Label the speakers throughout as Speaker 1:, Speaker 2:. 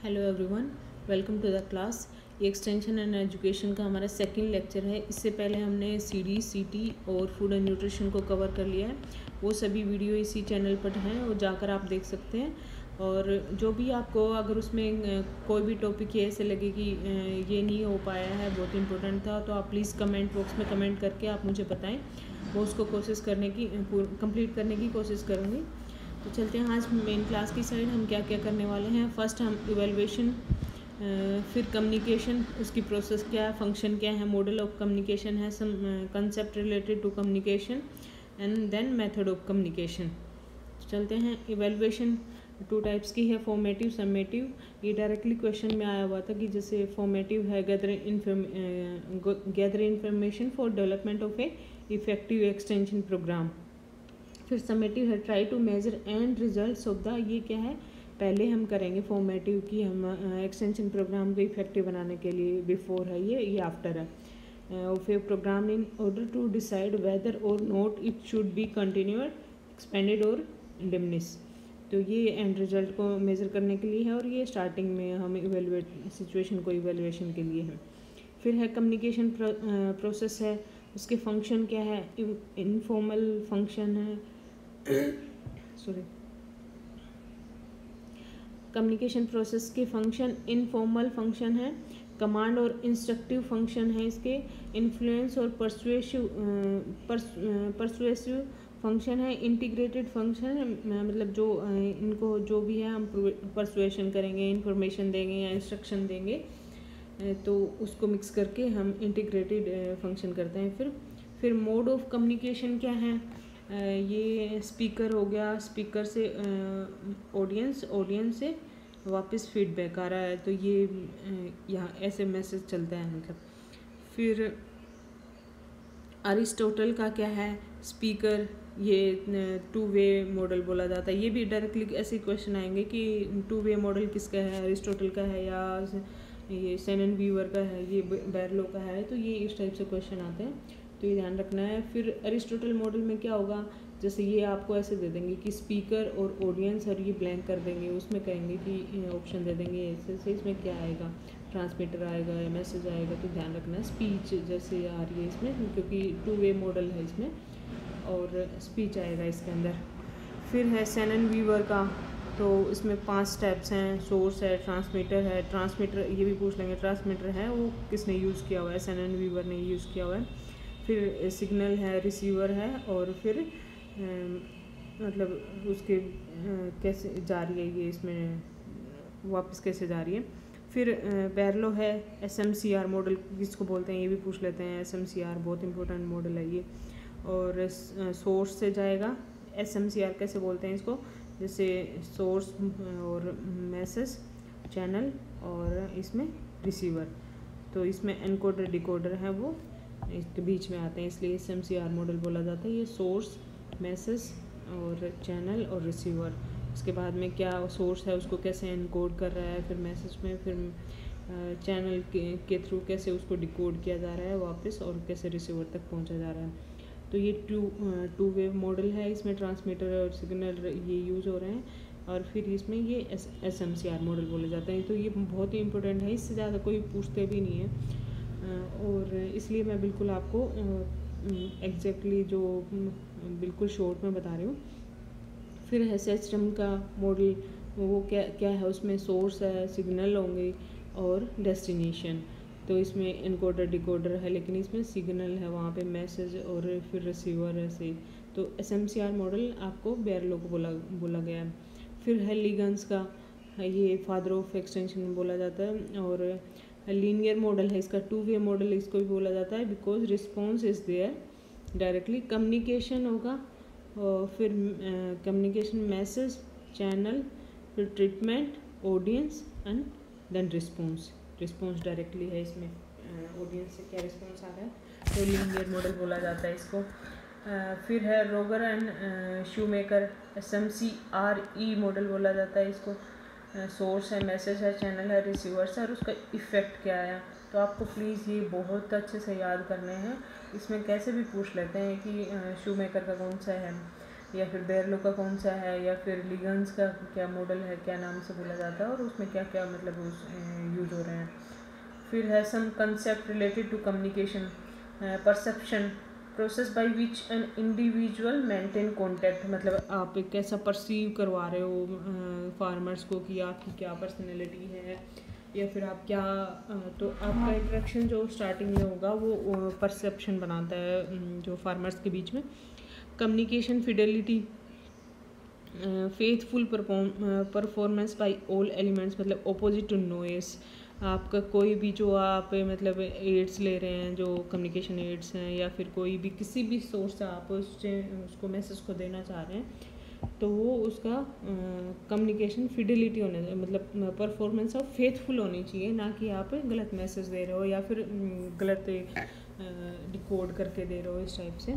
Speaker 1: Hello everyone, welcome to the class. ये extension and education का हमारा सेकंड लेक्चर है। इससे पहले हमने सीडी, सीटी और फूड एंड न्यूट्रिशन को कवर कर लिया है। वो सभी वीडियो इसी चैनल पर हैं और जाकर आप देख सकते हैं। और जो भी आपको अगर उसमें कोई भी टॉपिक ये ऐसे लगे कि ये नहीं हो पाया है, बहुत इंपॉर्टेंट था, तो आप प्लीज़ कमेंट बॉक्स में कमेंट करके आप मुझे बताएं। वो उसको कोशिश करने की कंप्लीट करने की कोशिश करूँगी। तो चलते हैं आज मेन क्लास की साइड। हम क्या क्या करने वाले हैं। फर्स्ट हम इवेलुएशन, फिर कम्युनिकेशन, उसकी प्रोसेस क्या है, फंक्शन क्या है, मॉडल ऑफ कम्युनिकेशन है, some concept related to communication and then method of communication. चलते हैं। इवेलुएशन टू टाइप्स की है, फॉर्मेटिव, समेटिव। ये डायरेक्टली क्वेश्चन में आया हुआ था कि जैसे फॉर्मेटिव है gather information for development of a effective extension programme. फिर समेटिव है try to measure end results of the, ये क्या है, पहले हम करेंगे फॉर्मेटिव की, हम एक्सटेंशन प्रोग्राम को इफेक्टिव बनाने के लिए, बिफोर है ये आफ्टर है। Of a programme in order to decide whether or not it should be continued, expanded or diminish. तो ये एंड रिजल्ट को मेज़र करने के लिए है और ये स्टार्टिंग में हम इवेलुएट सिचुएशन को इवेलुएशन के लिए है। फिर है कम्युनिकेशन प्रोसेस है, उसके फंक्शन क्या है, इनफॉर्मल फंक्शन है सॉरी कम्युनिकेशन प्रोसेस के फंक्शन इनफॉर्मल फंक्शन है, कमांड और इंस्ट्रक्टिव फंक्शन है इसके, इन्फ्लुएंस और परसुएसिव फंक्शन है, इंटीग्रेटेड फंक्शन है, मतलब जो इनको जो भी है हम परसुएशन करेंगे, इंफॉर्मेशन देंगे या इंस्ट्रक्शन देंगे, तो उसको मिक्स करके हम इंटीग्रेटेड फंक्शन करते हैं। फिर मोड ऑफ कम्युनिकेशन क्या है, ये स्पीकर हो गया, स्पीकर से ऑडियंस, ऑडियंस से वापस फीडबैक आ रहा है, तो ये यहाँ ऐसे मैसेज चलता है मतलब। फिर अरिस्टोटल का क्या है, स्पीकर, ये टू वे मॉडल बोला जाता है। ये भी डायरेक्टली ऐसे क्वेश्चन आएंगे कि टू वे मॉडल किसका है, अरिस्टोटल का है या ये सेनन वीवर का है, ये बैरलो का है, तो ये इस टाइप से क्वेश्चन आते हैं, तो ये ध्यान रखना है। फिर अरिस्टोटल मॉडल में क्या होगा, जैसे ये आपको ऐसे दे देंगे कि स्पीकर और ऑडियंस, और ये ब्लैंक कर देंगे, उसमें कहेंगे कि ऑप्शन दे देंगे ऐसे से, इसमें क्या आएगा, ट्रांसमीटर आएगा या मैसेज आएगा, तो ध्यान रखना है। स्पीच जैसे आ रही है इसमें, क्योंकि टू वे मॉडल है इसमें, और स्पीच आएगा इसके अंदर। फिर है सेनन वीवर का, तो इसमें 5 स्टेप्स हैं, सोर्स है, ट्रांसमीटर है, ट्रांसमीटर ये भी पूछ लेंगे, ट्रांसमीटर है वो किसने यूज़ किया हुआ है, सेनन वीवर ने यूज़ किया हुआ है। फिर सिग्नल है, रिसीवर है, और फिर मतलब उसके कैसे जा रही है ये, इसमें वापस कैसे जा रही है। फिर बैरलो है, SMCR मॉडल किसको बोलते हैं ये भी पूछ लेते हैं, SMCR बहुत इंपॉर्टेंट मॉडल है ये। और सोर्स से जाएगा, SMCR कैसे बोलते हैं इसको, जैसे सोर्स और मैसेज, चैनल, और इसमें रिसीवर, तो इसमें एनकोडर डिकोडर है वो इसके बीच में आते हैं, इसलिए SMCR मॉडल बोला जाता है। ये सोर्स, मैसेज और चैनल और रिसीवर, उसके बाद में क्या सोर्स है उसको कैसे एनकोड कर रहा है, फिर मैसेज में, फिर चैनल के थ्रू कैसे उसको डिकोड किया जा रहा है वापस, और कैसे रिसीवर तक पहुंचा जा रहा है। तो ये टू वे मॉडल है, इसमें ट्रांसमीटर और सिग्नल ये यूज़ हो रहे हैं, और फिर इसमें ये SMCR मॉडल बोले जाते हैं। तो ये बहुत ही इंपॉर्टेंट है, इससे ज़्यादा कोई पूछते भी नहीं है, और इसलिए मैं बिल्कुल आपको एग्जैक्टली जो बिल्कुल शॉर्ट में बता रही हूँ। फिर है सिस्टम का मॉडल, वो क्या क्या है, उसमें सोर्स है, सिग्नल होंगे और डेस्टिनेशन, तो इसमें इनकोडर डिकोडर है, लेकिन इसमें सिग्नल है, वहाँ पे मैसेज और फिर रिसीवर ऐसे। तो SMCR मॉडल आपको बैरलो को बोला गया है। फिर है लिगन्स का, ये फादर ऑफ एक्सटेंशन बोला जाता है, और लीनियर मॉडल है इसका, टू वे मॉडल इसको भी बोला जाता है, because response is there directly. Communication होगा, और फिर कम्युनिकेशन, मैसेज, चैनल, फिर treatment, audience and then response. Response directly है इसमें, ऑडियंस से क्या रिस्पॉन्स आ रहा है, तो लीनियर मॉडल बोला जाता है इसको। फिर है रोगर एंड शूमेकर, SMCRE मॉडल बोला जाता है इसको। सोर्स है, मैसेज है, चैनल है, रिसीवर्स है, और उसका इफ़ेक्ट क्या है। तो आपको प्लीज़ ये बहुत अच्छे से याद करने हैं, इसमें कैसे भी पूछ लेते हैं कि शूमेकर का कौन सा है, या फिर बेरलो का कौन सा है, या फिर लिगन्स का क्या मॉडल है, क्या नाम से बोला जाता है, और उसमें क्या क्या मतलब यूज हो रहे हैं। फिर है some concept related to communication, perception, process by which an individual maintain contact, मतलब आप कैसा परसीव करवा रहे हो फार्मर्स को कि आपकी क्या पर्सनैलिटी है, या फिर आप क्या तो आपका इंटरेक्शन जो स्टार्टिंग में होगा वो परसेप्शन बनाता है जो फार्मर्स के बीच में। Communication Fidelity, faithful performance by all elements, मतलब अपोजिट टू नॉइस। आपका कोई भी जो आप मतलब एड्स ले रहे हैं, जो कम्युनिकेशन एड्स हैं, या फिर कोई भी किसी भी सोर्स से आप उसको मैसेज को देना चाह रहे हैं, तो वो उसका कम्युनिकेशन फिडेलिटी होने, मतलब परफॉर्मेंस ऑफ फेथफुल होनी चाहिए, ना कि आप गलत मैसेज दे रहे हो या फिर गलत डिकोड करके दे रहे हो, इस टाइप से।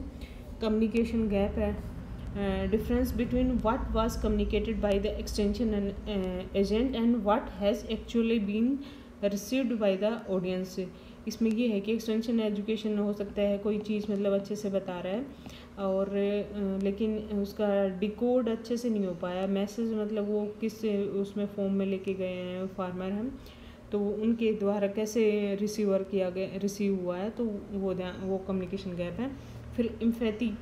Speaker 1: कम्युनिकेशन गैप है, difference between what was communicated by the extension and agent and what has actually been received by the audience। इसमें ये है कि एक्सटेंशन एजुकेशन हो सकता है कोई चीज़ मतलब अच्छे से बता रहा है और लेकिन उसका डिकोड अच्छे से नहीं हो पाया, मैसेज मतलब वो किस उसमें फॉर्म में लेके गए हैं फार्मर हम, तो उनके द्वारा कैसे रिसीव हुआ है, तो वो कम्युनिकेशन गैप है। फिर empathy,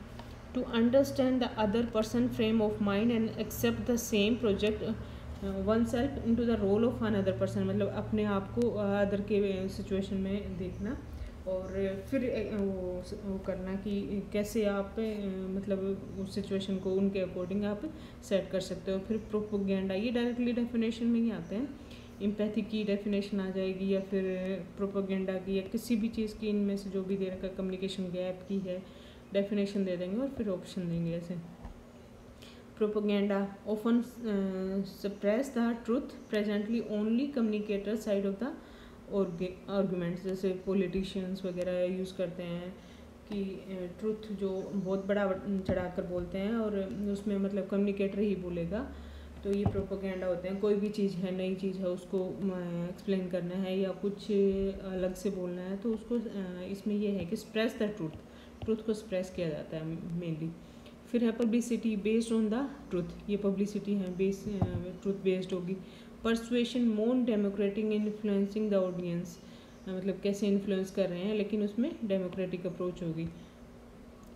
Speaker 1: to understand the other person frame of mind and accept the same project oneself into the role of another person, मतलब अपने आप को अदर के सिचुएशन में देखना और फिर वो करना कि कैसे आप मतलब उस सिचुएशन को उनके अकॉर्डिंग आप सेट कर सकते हो। फिर प्रोपोगेंडा, ये डायरेक्टली डेफिनेशन में ही आते हैं, एम्पैथी की डेफिनेशन आ जाएगी, या फिर प्रोपोगेंडा की, या किसी भी चीज़ की इनमें से जो भी दे रखा, कम्युनिकेशन गैप की है डेफिनेशन दे देंगे और फिर ऑप्शन देंगे ऐसे। Propaganda often suppress the truth presently only communicator side of the arguments, जैसे पॉलिटिशियंस वगैरह यूज़ करते हैं कि ट्रूथ जो बहुत बड़ा चढ़ाकर बोलते हैं और उसमें मतलब कम्युनिकेटर ही बोलेगा, तो ये प्रोपोगेंडा होते हैं। कोई भी चीज़ है, नई चीज़ है, उसको एक्सप्लेन करना है या कुछ अलग से बोलना है, तो उसको इसमें ये है कि स्प्रेस द ट्रूथ को स्प्रेस किया जाता है मेनली। फिर है publicity based on the truth, ये पब्लिसिटी है ट्रूथ बेस्ड होगी। Persuasion more democratic influencing the audience, मतलब कैसे इन्फ्लुएंस कर रहे हैं लेकिन उसमें डेमोक्रेटिक अप्रोच होगी।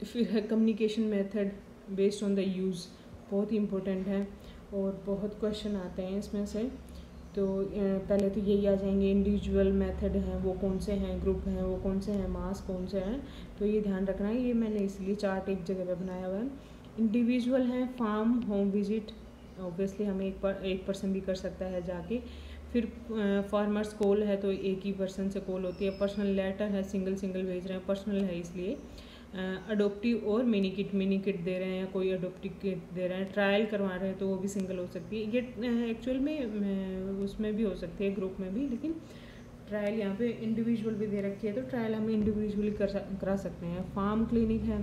Speaker 1: फिर है communication method based on the use, बहुत ही इम्पोर्टेंट है और बहुत क्वेश्चन आते हैं इसमें से। तो पहले तो यही आ जाएंगे, इंडिविजुअल मेथड हैं वो कौन से हैं, ग्रुप हैं वो कौन से हैं, मास कौन से हैं, तो ये ध्यान रखना है। ये मैंने इसलिए चार्ट एक जगह पे बनाया हुआ है। इंडिविजुअल हैं फार्म होम विजिट, ऑब्वियसली हमें एक पर्सन भी कर सकता है जाके। फिर फार्मर्स कॉल है तो एक ही पर्सन से कॉल होती है। पर्सनल लेटर है, सिंगल भेज रहे हैं, पर्सनल है इसलिए। अडोप्टिव और मिनी किट दे रहे हैं या कोई अडोप्टिव किट दे रहे हैं, ट्रायल करवा रहे हैं तो वो भी सिंगल हो सकती है। ये एक्चुअल में उसमें भी हो सकती है, ग्रुप में भी, लेकिन ट्रायल यहाँ पे इंडिविजुअल भी दे रखी है तो ट्रायल हम इंडिविजुअली करा सकते हैं। फार्म क्लिनिक है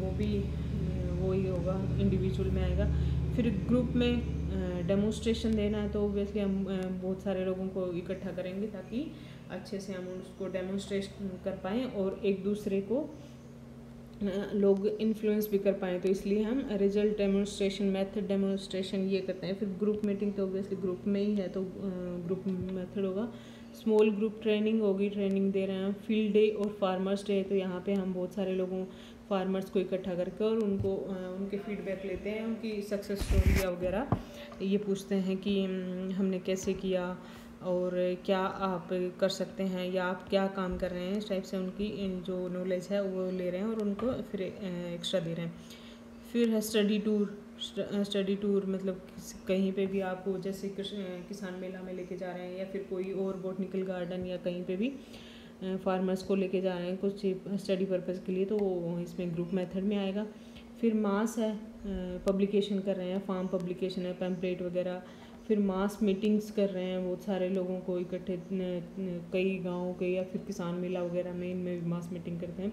Speaker 1: वो भी वही होगा, इंडिविजुअल में आएगा। फिर ग्रुप में डेमोन्स्ट्रेशन देना है तो ऑब्वियसली हम बहुत सारे लोगों को इकट्ठा करेंगे ताकि अच्छे से हम उसको डेमोन्स्ट्रेट कर पाएँ और एक दूसरे को लोग इन्फ्लुएंस भी कर पाएँ, तो इसलिए हम रिजल्ट डेमोन्स्ट्रेशन, मेथड डेमोन्स्ट्रेशन ये करते हैं। फिर ग्रुप मीटिंग तो ऑब्वियसली ग्रुप में ही है तो ग्रुप मेथड होगा। स्मॉल ग्रुप ट्रेनिंग होगी, ट्रेनिंग दे रहे हैं। फील्ड डे और फार्मर्स डे, तो यहाँ पे हम बहुत सारे लोगों फार्मर्स को इकट्ठा करके और उनको उनके फीडबैक लेते हैं, उनकी सक्सेस स्टोरी वगैरह ये पूछते हैं कि हमने कैसे किया और क्या आप कर सकते हैं या आप क्या काम कर रहे हैं, इस टाइप से उनकी जो नॉलेज है वो ले रहे हैं और उनको फिर एक्स्ट्रा दे रहे हैं। फिर है स्टडी टूर, मतलब कहीं पे भी आपको जैसे किसान मेला में लेके जा रहे हैं या फिर कोई और बॉटनिकल गार्डन या कहीं पे भी फार्मर्स को लेके जा रहे हैं कुछ स्टडी पर्पज़ के लिए, तो इसमें ग्रुप मेथड में आएगा। फिर मास है, पब्लिकेशन कर रहे हैं, फार्म पब्लिकेशन है, पैम्पलेट वगैरह। फिर मास मीटिंग्स कर रहे हैं, बहुत सारे लोगों को इकट्ठे कई गाँव के या फिर किसान मेला वगैरह में, इनमें भी मास मीटिंग करते हैं।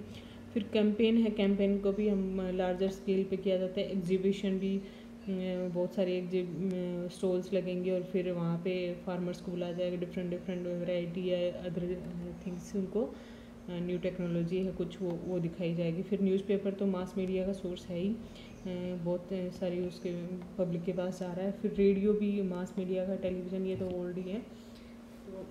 Speaker 1: फिर कैंपेन है, कैंपेन को भी हम लार्जर स्केल पे किया जाता है। एग्जीबिशन भी, बहुत सारे स्टॉल्स लगेंगे और फिर वहाँ पे फार्मर्स को बुलाया जाएगा, डिफरेंट वैरायटी या अदर थिंग्स, उनको न्यू टेक्नोलॉजी है कुछ वो दिखाई जाएगी। फिर न्यूज़पेपर तो मास मीडिया का सोर्स है ही, बहुत सारी उसके पब्लिक के पास आ रहा है। फिर रेडियो भी मास मीडिया का, टेलीविज़न ये तो ओल्ड ही है, तो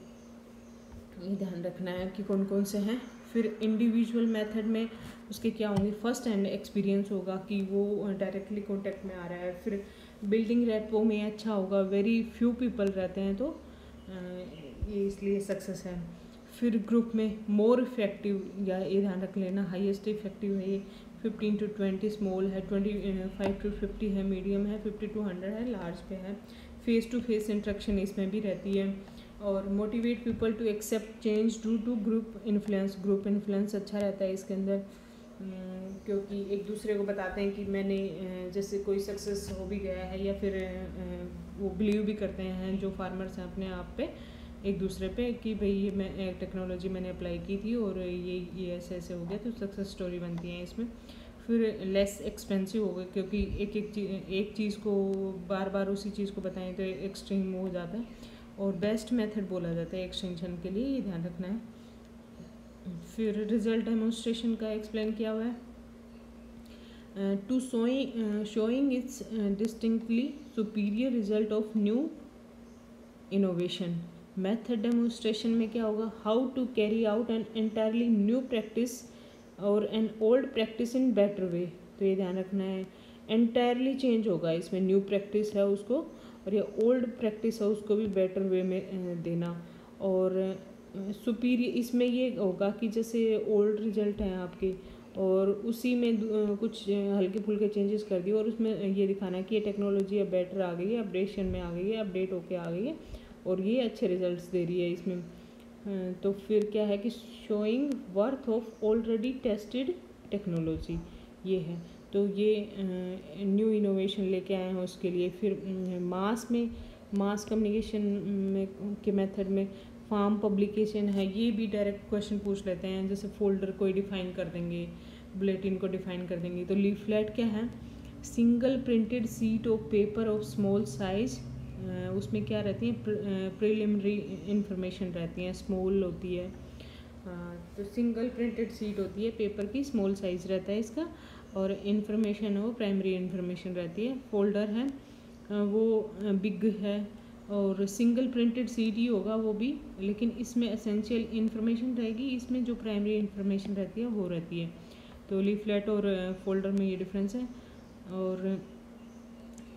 Speaker 1: ये ध्यान रखना है कि कौन कौन से हैं। फिर इंडिविजुअल मेथड में उसके क्या होंगे, फर्स्ट हैंड एक्सपीरियंस होगा कि वो डायरेक्टली कांटेक्ट में आ रहा है। फिर बिल्डिंग रेपो में अच्छा होगा, वेरी फ्यू पीपल रहते हैं तो ये इसलिए सक्सेस है। फिर ग्रुप में मोर इफेक्टिव, या ये ध्यान रख लेना हाईएस्ट इफेक्टिव है ये, 15 to 20 स्मॉल है, 25 to 50 है, मीडियम है, 50 to 100 है, लार्ज पे है। फेस टू फेस इंट्रैक्शन इसमें भी रहती है। और motivate people to accept change due to group influence अच्छा रहता है इसके अंदर, क्योंकि एक दूसरे को बताते हैं कि मैंने जैसे कोई सक्सेस हो भी गया है, या फिर वो बिलीव भी करते हैं जो फार्मर्स हैं अपने आप पे, एक दूसरे पे, कि भाई ये मैं टेक्नोलॉजी मैंने अप्लाई की थी और ये ऐसे ऐसे हो गया, तो सक्सेस स्टोरी बनती है इसमें। फिर लेस एक्सपेंसिव होगा, क्योंकि एक चीज़ को बार बार उसी चीज़ को बताएं तो एक्सट्रीम हो जाता है। और बेस्ट मेथड बोला जाता है एक्सटेंशन के लिए, ये ध्यान रखना है। फिर रिजल्ट डेमोन्स्ट्रेशन का एक्सप्लेन किया हुआ है, to showing its distinctly superior result of new innovation. Method demonstration में क्या होगा, how to carry out an entirely new practice or an old practice in better way. तो ये ध्यान रखना है, एंटायरली चेंज होगा इसमें, न्यू प्रैक्टिस है उसको, और ये ओल्ड प्रैक्टिस है उसको भी बेटर वे में देना। और सुपीरियर इसमें ये होगा कि जैसे ओल्ड रिजल्ट हैं आपके और उसी में कुछ हल्के फुल्के चेंजेस कर दिए, और उसमें ये दिखाना है कि ये टेक्नोलॉजी अब बेटर आ गई है, अपडेशन में आ गई है, अपडेट होके आ गई है और ये अच्छे रिजल्ट्स दे रही है इसमें। तो फिर क्या है कि showing worth of already tested technology, ये है। तो ये न्यू इनोवेशन लेके आए हैं उसके लिए। फिर मास कम्युनिकेशन में के मेथड में फार्म पब्लिकेशन है, ये भी डायरेक्ट क्वेश्चन पूछ लेते हैं, जैसे फोल्डर को डिफाइन कर देंगे, बुलेटिन को डिफाइन कर देंगे। तो लीफलेट क्या है, single printed seat of paper of small size, उसमें क्या रहती है, प्रिलिमिनरी इंफॉर्मेशन रहती है, स्मॉल होती है। तो सिंगल प्रिंटेड सीट होती है पेपर की, स्मॉल साइज रहता है इसका, और इन्फॉर्मेशन है वो प्राइमरी इन्फॉर्मेशन रहती है। फोल्डर है वो बिग है, और सिंगल प्रिंटेड सीट ही होगा वो भी, लेकिन इसमें एसेंशियल इन्फॉर्मेशन रहेगी, इसमें जो प्राइमरी इन्फॉर्मेशन रहती है वो रहती है। तो लीफलेट और फोल्डर में ये डिफरेंस है। और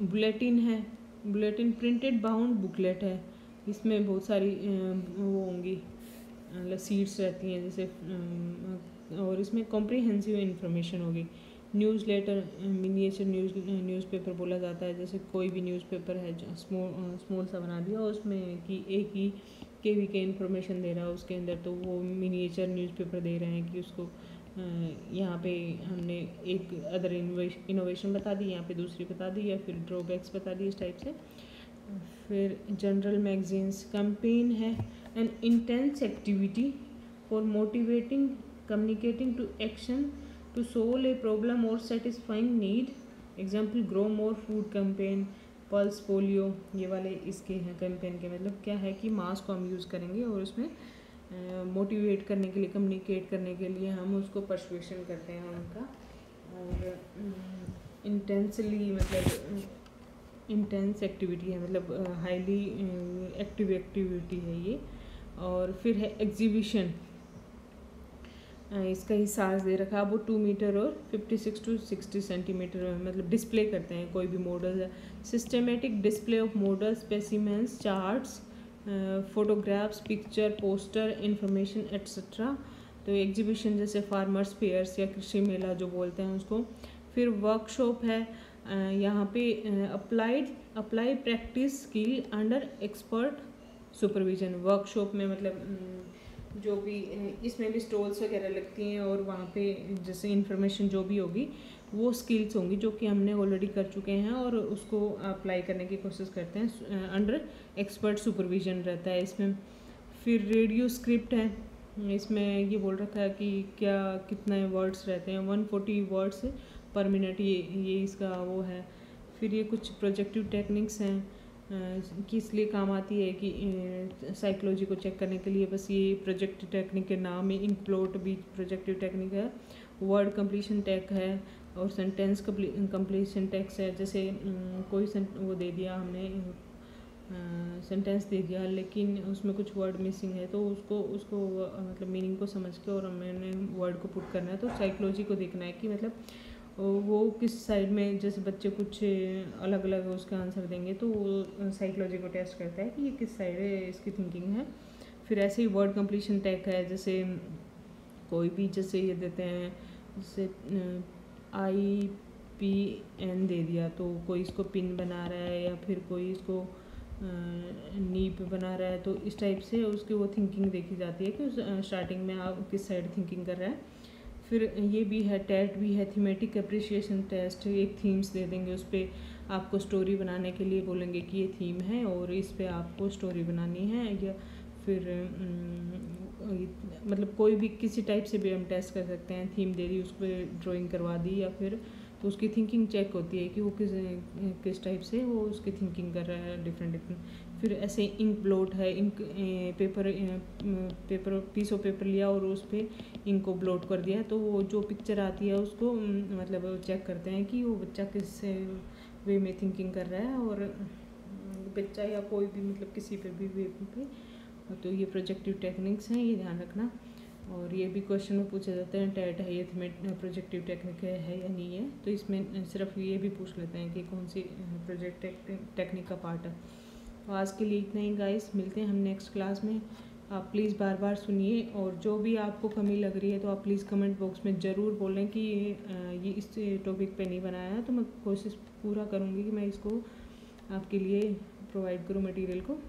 Speaker 1: बुलेटिन है, बुलेटिन प्रिंटेड बाउंड बुकलेट है, इसमें बहुत सारी वो होंगी, मतलब सीट्स रहती हैं जैसे, और इसमें कॉम्प्रिहेंसिव इन्फॉर्मेशन होगी। न्यूज़लेटर मिनिएचर न्यूज़पेपर बोला जाता है, जैसे कोई भी न्यूज़पेपर है स्मॉल सा बना दिया उसमें कि एक ही केवी के इन्फॉर्मेशन दे रहा है उसके अंदर, तो वो मिनिएचर न्यूज़पेपर दे रहे हैं कि उसको यहाँ पे हमने एक अदर इनोवेशन बता दी, यहाँ पे दूसरी बता दी, या फिर ड्रॉबैक्स बता दी, इस टाइप से। फिर जनरल मैगजीन्स, कैंपेन है an intense activity for motivating communicating to action to solve a problem or satisfying need. Example grow more food campaign, pulse polio, ये वाले इसके हैं कैंपेन के। मतलब क्या है कि मास को हम यूज़ करेंगे और उसमें मोटिवेट करने के लिए, कम्युनिकेट करने के लिए हम उसको परसुएशन करते हैं उनका। और इंटेंसली मतलब इंटेंस एक्टिविटी है, मतलब हाईली एक्टिव एक्टिविटी है ये। और फिर है एग्जीबिशन, इसका ही साइज दे रखा है, वो 2 मीटर और 56 to 60 सेंटीमीटर मतलब डिस्प्ले करते हैं कोई भी मॉडल है। Systematic display of model specimens, charts, photographs, picture, poster, information etcetera. तो एग्जीबिशन जैसे फार्मर्स फेयर्स या कृषि मेला जो बोलते हैं उसको। फिर वर्कशॉप है, यहाँ पे apply practice skill under expert supervision. Workshop में मतलब जो भी इसमें भी स्टॉल्स वगैरह लगती हैं, और वहाँ पे जैसे इन्फॉर्मेशन जो भी होगी वो स्किल्स होंगी जो कि हमने ऑलरेडी कर चुके हैं, और उसको अप्लाई करने की कोशिश करते हैं, अंडर एक्सपर्ट सुपरविजन रहता है इसमें। फिर रेडियो स्क्रिप्ट है, इसमें ये बोल रखा है कि क्या कितने वर्ड्स रहते हैं, 140 वर्ड्स पर मिनट, ये इसका वो है। फिर ये कुछ प्रोजेक्टिव टेक्निक्स हैं किस लिए काम आती है कि साइकोलॉजी को चेक करने के लिए, बस ये प्रोजेक्टिव टेक्निक के नाम है। इंक्प्लोट भी प्रोजेक्टिव टेक्निक है। वर्ड कंप्लीशन टेक है, और सेंटेंस कंप्लीशन टेक्स्ट है, जैसे कोई वो दे दिया हमने, सेंटेंस दे दिया लेकिन उसमें कुछ वर्ड मिसिंग है, तो उसको उसको मतलब मीनिंग को समझ के और मैंने वर्ड को पुट करना है। तो साइकोलॉजी को देखना है कि मतलब वो किस साइड में, जैसे बच्चे कुछ अलग अलग उसका आंसर देंगे तो वो साइकोलॉजी को टेस्ट करता है कि ये किस साइड है इसकी थिंकिंग है। फिर ऐसे ही वर्ड कंप्लीशन टैग है, जैसे कोई भी जैसे ये देते हैं, जैसे IPN दे दिया, तो कोई इसको पिन बना रहा है या फिर कोई इसको नीप बना रहा है, तो इस टाइप से उसकी वो थिंकिंग देखी जाती है कि उस स्टार्टिंग में आप किस साइड थिंकिंग कर रहा है। फिर ये भी है, टेट भी है, थीमेटिक अप्रिशिएशन टेस्ट। एक थीम्स दे देंगे, उस पर आपको स्टोरी बनाने के लिए बोलेंगे कि ये थीम है और इस पर आपको स्टोरी बनानी है, या फिर मतलब कोई भी किसी टाइप से भी हम टेस्ट कर सकते हैं। थीम दे दी, उस पर ड्राइंग करवा दी, या फिर तो उसकी थिंकिंग चेक होती है कि वो किस टाइप से वो उसकी थिंकिंग कर रहा है, डिफरेंट। फिर ऐसे इंक ब्लोट है, ink paper piece of paper लिया और उस पर इंक को ब्लोट कर दिया, तो वो जो पिक्चर आती है उसको मतलब चेक करते हैं कि वो बच्चा किस वे में थिंकिंग कर रहा है, और बच्चा या कोई भी मतलब किसी पे भी वे पे। तो ये प्रोजेक्टिव टेक्निक्स हैं, ये ध्यान रखना। और ये भी क्वेश्चन में पूछे जाते हैं, टेट है ये प्रोजेक्टिव टेक्निक है या नहीं है, तो इसमें सिर्फ ये भी पूछ लेते हैं कि कौन सी प्रोजेक्ट टेक्निक का पार्ट है। तो आज के लिए इतना ही गाइस, मिलते हैं हम नेक्स्ट क्लास में। आप प्लीज़ बार बार सुनिए, और जो भी आपको कमी लग रही है तो आप प्लीज़ कमेंट बॉक्स में ज़रूर बोलें कि ये इस टॉपिक पे नहीं बनाया है, तो मैं कोशिश पूरा करूँगी कि मैं इसको आपके लिए प्रोवाइड करूँ मटेरियल को।